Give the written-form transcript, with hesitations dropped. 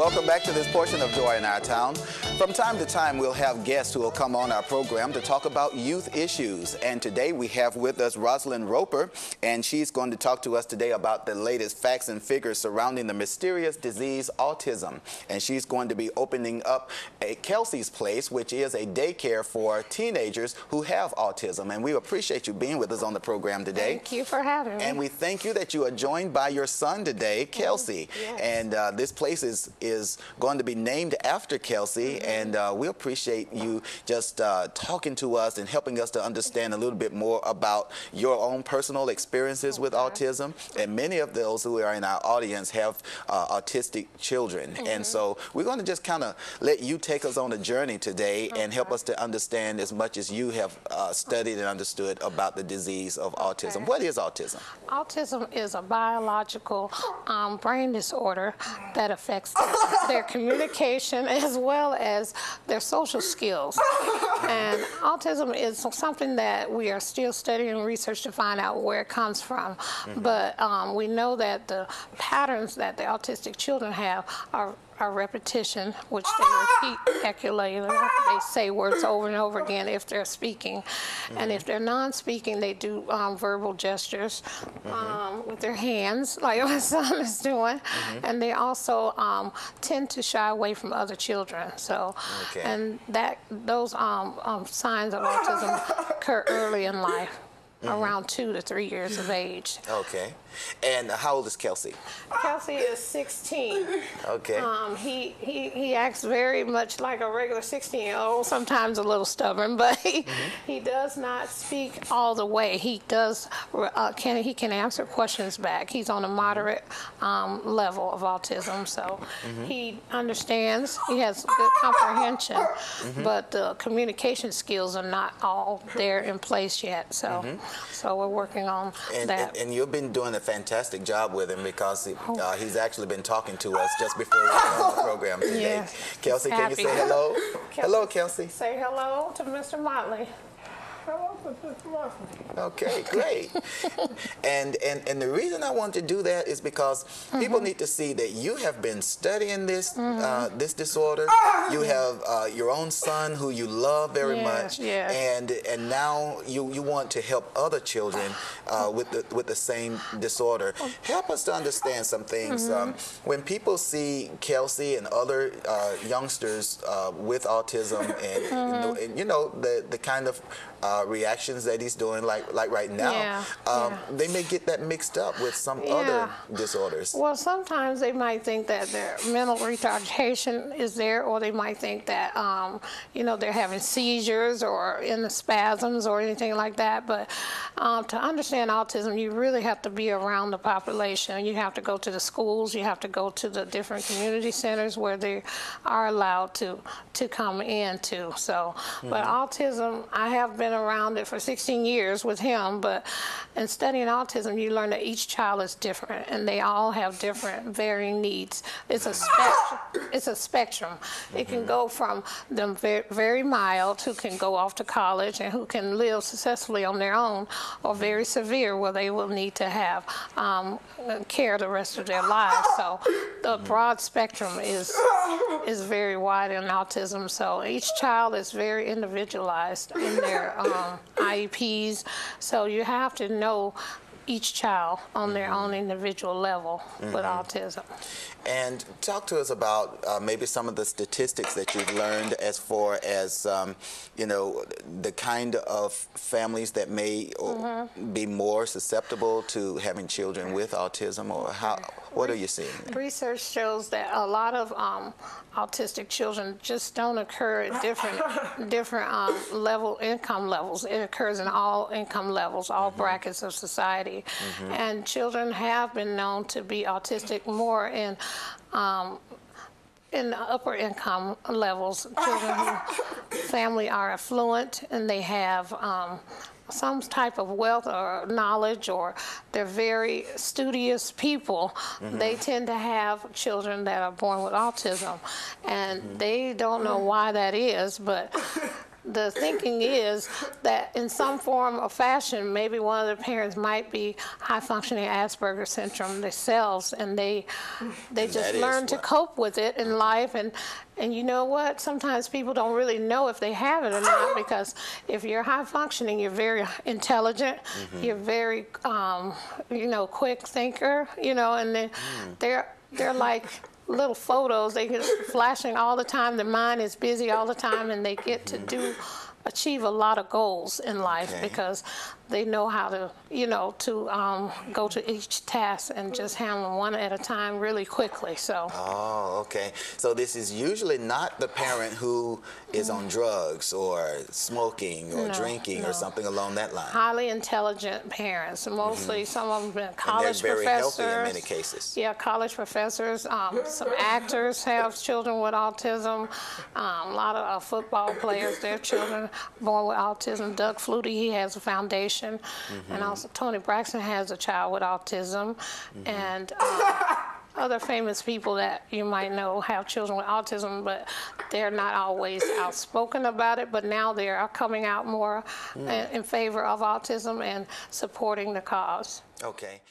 Welcome back to this portion of Joy in Our Town. From time to time, we'll have guests who will come on our program to talk about youth issues. And today we have with us Rosalyn Roper, and she's going to talk to us today about the latest facts and figures surrounding the mysterious disease autism. And she's going to be opening up a Kelcie's Place, which is a daycare for teenagers who have autism. And we appreciate you being with us on the program today. Thank you for having me. And we thank you that you are joined by your son today, Kelcie. Yes. And this place is going to be named after Kelcie, and we appreciate you just talking to us and helping us to understand a little bit more about your own personal experiences with autism. And many of those who are in our audience have autistic children. And so we're going to just kind of let you take us on a journey today and help us to understand as much as you have studied and understood about the disease of autism. What is autism? Autism is a biological brain disorder that affects their communication as well as their social skills. And autism is something that we are still studying and research to find out where it comes from. But we know that the patterns that the autistic children have are repetition, which they repeat eculating. They say words over and over again if they're speaking. And if they're non-speaking, they do verbal gestures with their hands, like my son is doing. And they also tend to shy away from other children. So, and those signs of autism occur early in life. Around 2 to 3 years of age. Okay. And how old is Kelcie? Kelcie is 16. Okay. He acts very much like a regular 16-year-old, sometimes a little stubborn, but he does not speak all the way. He does he can answer questions back. He's on a moderate level of autism, so he understands. He has good comprehension, but the communication skills are not all there in place yet. So, so we're working on that. And you've been doing a fantastic job with him because he's actually been talking to us just before we went on the program today. Yes, Kelcie, can you say hello? Hello, Kelcie. Say hello to Mr. Motley. Okay, great. and the reason I want to do that is because people need to see that you have been studying this this disorder. You have your own son who you love very much, and now you want to help other children with the same disorder. Help us to understand some things. When people see Kelcie and other youngsters with autism, and you know the kind of reactions that he's doing, like right now, they may get that mixed up with some other disorders. Well, sometimes they might think that their mental retardation is there, or they might think that you know, they're having seizures or in the spasms or anything like that. But to understand autism, you really have to be around the population. You have to go to the schools. You have to go to the different community centers where they are allowed to come into. So, but autism, I have been around it for 16 years with him, but in studying autism, you learn that each child is different and they all have different varying needs. It's a spectrum. It's a spectrum. It can go from them very mild, who can go off to college and who can live successfully on their own, or very severe where they will need to have care the rest of their lives. So the broad spectrum is very wide in autism. So each child is very individualized in their IEPs. So you have to know each child on their own individual level with autism. And talk to us about maybe some of the statistics that you've learned as far as, you know, the kind of families that may be more susceptible to having children with autism, or how. What are you seeing? Research shows that a lot of autistic children just don't occur at different income levels. It occurs in all income levels, all brackets of society. And children have been known to be autistic more in the upper income levels. Children whose family are affluent and they have some type of wealth or knowledge, or they're very studious people, they tend to have children that are born with autism. And they don't know why that is, but the thinking is that in some form or fashion, maybe one of the parents might be high-functioning Asperger's syndrome themselves, and they just learn to cope with it in life. And you know what? Sometimes people don't really know if they have it or not, because if you're high-functioning, you're very intelligent, you're very, quick thinker, and then they're like little photos. They get flashing all the time. Their mind is busy all the time, and they get to achieve a lot of goals in life because they know how to, go to each task and just handle them one at a time really quickly. So. Oh, okay. So this is usually not the parent who is on drugs or smoking or drinking or something along that line. Highly intelligent parents. Mostly some of them have been college and they're very professors. healthy in many cases. Yeah, college professors. Some actors have children with autism. A lot of football players, their children born with autism. Doug Flutie, he has a foundation. And also Tony Braxton has a child with autism. And other famous people that you might know have children with autism, but they're not always outspoken about it. But now they are coming out more in favor of autism and supporting the cause. Okay.